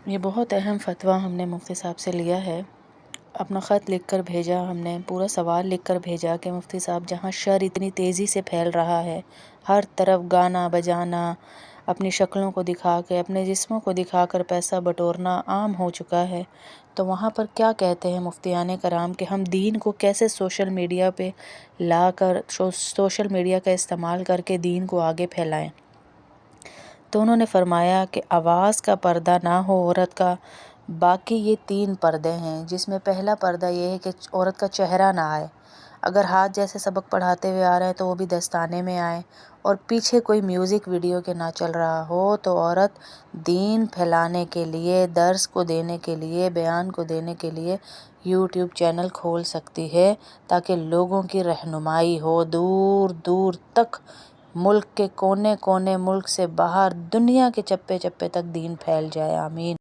یہ بہت اہم فتویٰ ہم نے مفتی صاحب سے لیا ہے۔ اپنا خط لکھ کر بھیجا، ہم نے پورا سوال لکھ کر بھیجا کہ مفتی صاحب جہاں شر اتنی تیزی سے پھیل رہا ہے، ہر طرف گانا بجانا، اپنی شکلوں کو دکھا کے، اپنے جسموں کو دکھا کر پیسہ بٹورنا عام ہو چکا ہے، تو وہاں پر کیا کہتے ہیں مفتیان کرام کہ ہم دین کو کیسے سوشل میڈیا پہ لا کر، سوشل میڈیا کا استعمال کر کے دین کو آگے پھیلائیں؟ تو انہوں نے فرمایا کہ آواز کا پردہ نہ ہو عورت کا، باقی یہ 3 پردے ہیں، جس میں پہلا پردہ یہ ہے کہ عورت کا چہرہ نہ آئے، اگر ہاتھ جیسے سبق پڑھاتے ہوئے آ رہے ہیں تو وہ بھی دستانے میں آئے، اور پیچھے کوئی میوزک ویڈیو کے نہ چل رہا ہو، تو عورت دین پھیلانے کے لیے، درس کو دینے کے لیے، بیان کو دینے کے لیے یوٹیوب چینل کھول سکتی ہے، تاکہ لوگوں کی رہنمائی ہو، دور دور تک، ملک کے کونے کونے، ملک سے باہر، دنیا کے چپے چپے تک دین پھیل جائے۔ آمین۔